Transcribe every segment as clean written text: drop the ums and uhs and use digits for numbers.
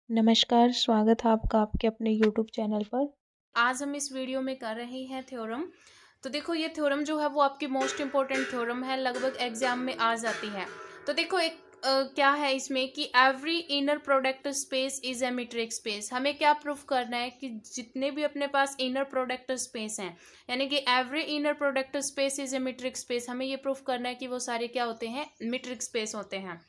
नमस्कार, स्वागत है आपका आपके अपने यूट्यूब चैनल पर। आज हम इस वीडियो में कर रहे हैं थ्योरम। तो देखो ये थ्योरम जो है वो आपकी मोस्ट इंपॉर्टेंट थ्योरम है, लगभग एग्जाम में आ जाती है। तो देखो एक क्या है इसमें कि every inner product space is a metric space. हमें क्या प्रूफ करना है कि जितने भी अपने पास इनर प्रोडक्ट स्पेस हैं, यानी कि every inner product space is a metric space, हमें ये प्रूफ करना है कि वो सारे क्या होते हैं, मीट्रिक स्पेस होते हैं।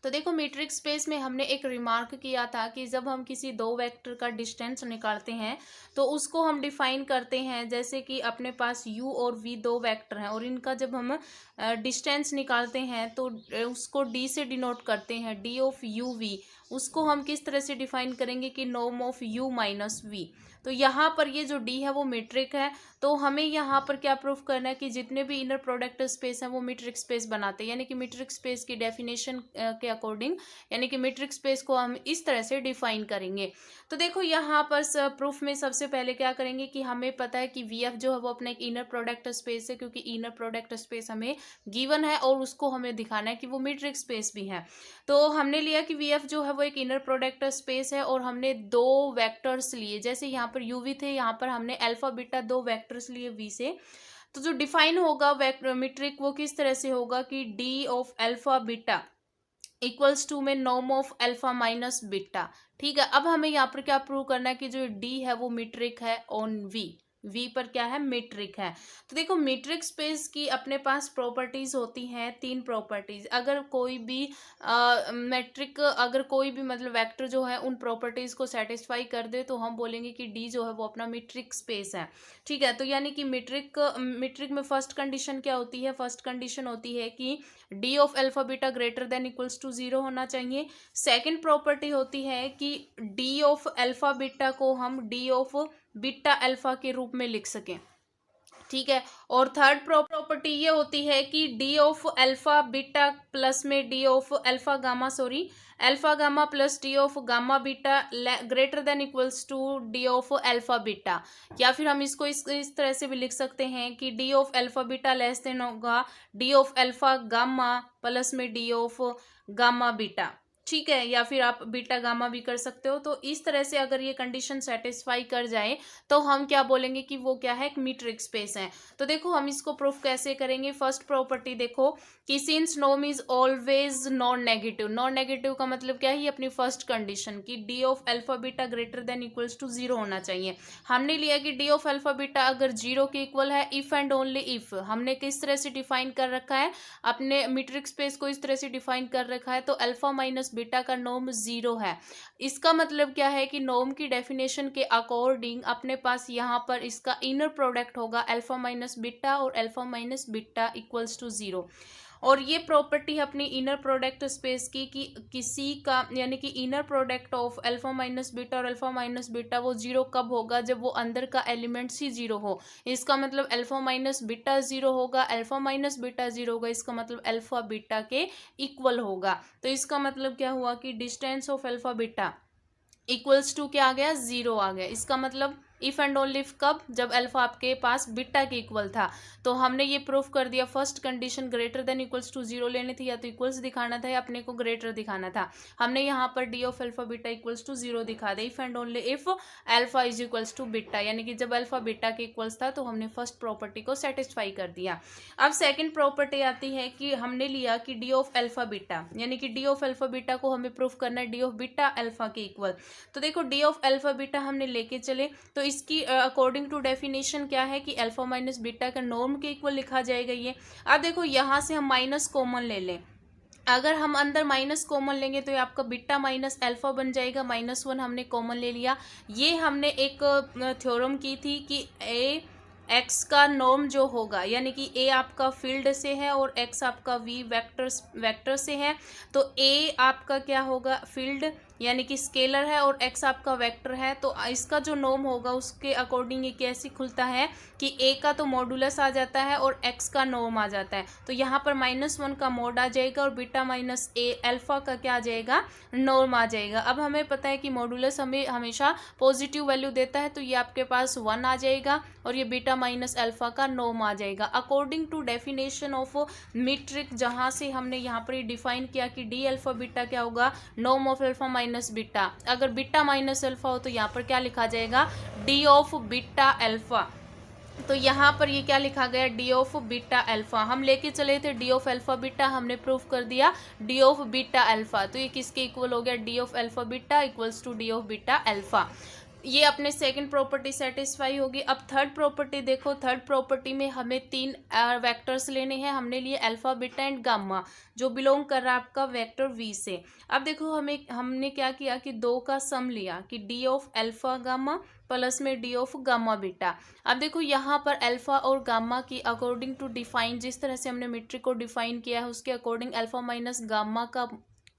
तो देखो मीट्रिक स्पेस में हमने एक रिमार्क किया था कि जब हम किसी दो वेक्टर का डिस्टेंस निकालते हैं तो उसको हम डिफाइन करते हैं, जैसे कि अपने पास u और v दो वेक्टर हैं और इनका जब हम डिस्टेंस निकालते हैं तो उसको d से डिनोट करते हैं, d ऑफ u v। उसको हम किस तरह से डिफाइन करेंगे कि norm of u minus v। तो यहाँ पर ये जो d है वो मीट्रिक है। तो हमें यहाँ पर क्या प्रूफ करना है कि जितने भी इनर प्रोडक्ट स्पेस हैं वो मीट्रिक स्पेस बनाते हैं, यानी कि मीट्रिक स्पेस की डेफिनेशन के अकॉर्डिंग, यानी कि मीट्रिक स्पेस को हम इस तरह से डिफाइन करेंगे। तो देखो यहाँ पर प्रूफ में सबसे पहले क्या करेंगे कि हमें पता है कि वी एफ जो है वो अपना एक इनर प्रोडक्ट स्पेस है, क्योंकि इनर प्रोडक्ट स्पेस हमें गिवन है और उसको हमें दिखाना है कि वो मीट्रिक स्पेस भी है। तो हमने लिया कि वी एफ जो है वो एक इनर प्रोडक्ट स्पेस है और हमने दो वैक्टर्स लिए, जैसे यहाँ पर यू वी थे, यहाँ पर हमने अल्फा बीटा दो वैक्टर्स लिए वी से। तो जो डिफाइन होगा मीट्रिक वो किस तरह से होगा कि D of alpha beta equals to में norm of alpha minus beta. ठीक है, अब हमें यहाँ पर क्या प्रूव करना है कि जो डी है वो मीट्रिक है ऑन वी पर क्या है, मीट्रिक है। तो देखो मीट्रिक स्पेस की अपने पास प्रॉपर्टीज होती हैं, तीन प्रॉपर्टीज। अगर कोई भी मैट्रिक, अगर कोई भी मतलब वेक्टर जो है उन प्रॉपर्टीज को सेटिस्फाई कर दे तो हम बोलेंगे कि डी जो है वो अपना मीट्रिक स्पेस है। ठीक है, तो यानी कि मीट्रिक में फर्स्ट कंडीशन क्या होती है, फर्स्ट कंडीशन होती है कि D of alpha beta greater than equals to zero होना चाहिए। सेकंड प्रॉपर्टी होती है कि डी ऑफ अल्फा बीटा को हम डी ऑफ बीटा अल्फा के रूप में लिख सकें। ठीक है, और थर्ड प्रॉपर्टी ये होती है कि D of alpha beta plus में D of alpha gamma, sorry alpha gamma plus D of gamma beta greater than equals to D of alpha beta. या फिर हम इसको इस तरह से भी लिख सकते हैं कि D of alpha beta less than होगा D of alpha gamma plus में डी ऑफ गामा बीटा। ठीक है, या फिर आप बीटा गामा भी कर सकते हो। तो इस तरह से अगर ये कंडीशन सेटिस्फाई कर जाए तो हम क्या बोलेंगे कि वो क्या है, एक मीट्रिक स्पेस है। तो देखो हम इसको प्रूफ कैसे करेंगे। फर्स्ट प्रॉपर्टी देखो कि since norm is always non negative. Non negative का मतलब क्या है, अपनी फर्स्ट कंडीशन की D of alpha beta greater than equals to zero होना चाहिए। हमने लिया कि डी ऑफ अल्फा बीटा अगर जीरो के इक्वल है इफ एंड ओनली इफ। हमने किस तरह से डिफाइन कर रखा है, अपने मीट्रिक स्पेस को इस तरह से डिफाइन कर रखा है, तो अल्फा माइनस बीटा का नॉर्म जीरो है। इसका मतलब क्या है कि नॉर्म की डेफिनेशन के अकॉर्डिंग अपने पास यहाँ पर इसका इनर प्रोडक्ट होगा अल्फा माइनस बीटा और alpha minus beta equals to zero. और ये प्रॉपर्टी है अपनी इनर प्रोडक्ट स्पेस की कि किसी का, यानी कि inner product of alpha minus beta और अल्फा माइनस बीटा वो जीरो कब होगा, जब वो अंदर का एलिमेंट्स ही जीरो हो। इसका मतलब अल्फा माइनस बीटा जीरो होगा, अल्फा माइनस बीटा जीरो होगा, इसका मतलब अल्फा बीटा के इक्वल होगा। तो इसका मतलब क्या हुआ कि distance of alpha beta equals to क्या आ गया, जीरो आ गया। इसका मतलब इफ एंड ओनली इफ कब, जब अल्फा आपके पास बीटा के इक्वल था। तो हमने ये प्रूफ कर दिया, first condition greater than equals to zero लेनी थी, या तो इक्वल्स दिखाना था या अपने को ग्रेटर दिखाना था। हमने यहाँ पर D of alpha beta equals to zero दिखा दिया, if and only if alpha is equals to beta, यानी कि जब अल्फा बीटा के इक्वल्स था तो हमने फर्स्ट प्रॉपर्टी को सेटिस्फाई कर दिया। अब सेकेंड प्रॉपर्टी आती है कि हमने लिया कि डी ऑफ अल्फा बीटा, यानी कि डी ऑफ अल्फा बीटा को हमें प्रूफ करना है डी ऑफ बीटा अल्फा के इक्वल। तो देखो डी ऑफ अल्फा बीटा हमने लेके चले, तो इसकी अकॉर्डिंग टू डेफिनेशन क्या है कि अल्फा माइनस बीटा का नॉर्म के इक्वल लिखा जाएगा ये। अब देखो यहाँ से हम माइनस कॉमन ले लें, अगर हम अंदर माइनस कॉमन लेंगे तो ये आपका बीटा माइनस अल्फा बन जाएगा, माइनस वन हमने कॉमन ले लिया। ये हमने एक थ्योरम की थी कि ए एक्स का नॉर्म जो होगा, यानी कि ए आपका फील्ड से है और एक्स आपका वी वेक्टर से है, तो ए आपका क्या होगा, फील्ड यानी कि स्केलर है और एक्स आपका वेक्टर है। तो इसका जो नॉर्म होगा उसके अकॉर्डिंग ये कैसे खुलता है कि ए का तो मॉडुलस आ जाता है और एक्स का नॉर्म आ जाता है। तो यहाँ पर माइनस वन का मॉड आ जाएगा और बीटा माइनस ए अल्फा का क्या आ जाएगा, नॉर्म आ जाएगा। अब हमें पता है कि मॉडुलस हमें हमेशा पॉजिटिव वैल्यू देता है, तो ये आपके पास वन आ जाएगा और ये बीटा माइनस अल्फा का नॉर्म आ जाएगा according to definition of metric, जहां से हमने यहाँ पर डिफाइन किया कि डी अल्फा बीटा क्या होगा, norm of alpha minus beta. अगर बीटा माइनस अल्फा हो तो यहाँ पर क्या लिखा जाएगा, डी ऑफ बीटा अल्फा। तो यहाँ पर ये क्या लिखा गया, डी ऑफ बीटा अल्फा। हम लेके चले थे डी ऑफ अल्फा बीटा, हमने प्रूफ कर दिया डी ऑफ बीटा अल्फा। तो ये किसके इक्वल हो गया, D of alpha beta equals to D of beta alpha. ये अपने सेकंड प्रॉपर्टी सेटिस्फाई होगी। अब थर्ड प्रॉपर्टी देखो, थर्ड प्रॉपर्टी में हमें तीन वेक्टर्स लेने हैं। हमने लिए अल्फा बीटा एंड गामा जो बिलोंग कर रहा है आपका वेक्टर वी से। अब देखो हमने क्या किया कि दो का सम लिया कि D of alpha gamma plus में डी ऑफ गामा बीटा। अब देखो यहाँ पर अल्फा और गामा की अकॉर्डिंग टू डिफाइन, जिस तरह से हमने मीट्रिक को डिफाइन किया है उसके अकॉर्डिंग अल्फा माइनस गामा का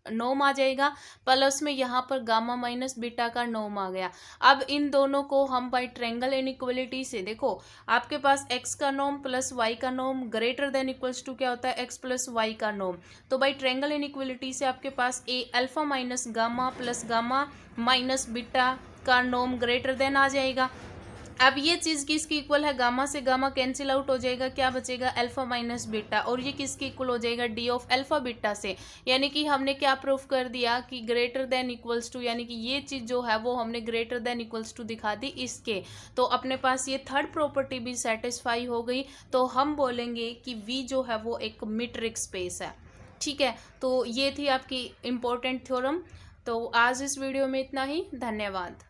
नॉर्म आ जाएगा, प्लस में यहाँ पर गामा माइनस बीटा का नॉर्म आ गया। अब इन दोनों को हम बाई ट्रायंगल इनइक्वालिटी से, देखो आपके पास x का नॉर्म प्लस y का norm greater than equals to क्या होता है, x प्लस y का नॉर्म। तो बाई ट्रायंगल इनइक्वालिटी से आपके पास a alpha minus gamma plus gamma minus beta का नॉर्म ग्रेटर देन आ जाएगा। अब ये चीज़ किसकी इक्वल है, गामा से गामा कैंसिल आउट हो जाएगा, क्या बचेगा अल्फा माइनस बीटा, और ये किसकी इक्वल हो जाएगा, डी ऑफ अल्फा बीटा से। यानी कि हमने क्या प्रूफ कर दिया कि ग्रेटर देन इक्वल्स टू, यानी कि ये चीज़ जो है वो हमने ग्रेटर देन इक्वल्स टू दिखा दी इसके। तो अपने पास ये थर्ड प्रॉपर्टी भी सेटिस्फाई हो गई। तो हम बोलेंगे कि वी जो है वो एक मीट्रिक स्पेस है। ठीक है, तो ये थी आपकी इम्पोर्टेंट थ्योरम। तो आज इस वीडियो में इतना ही, धन्यवाद।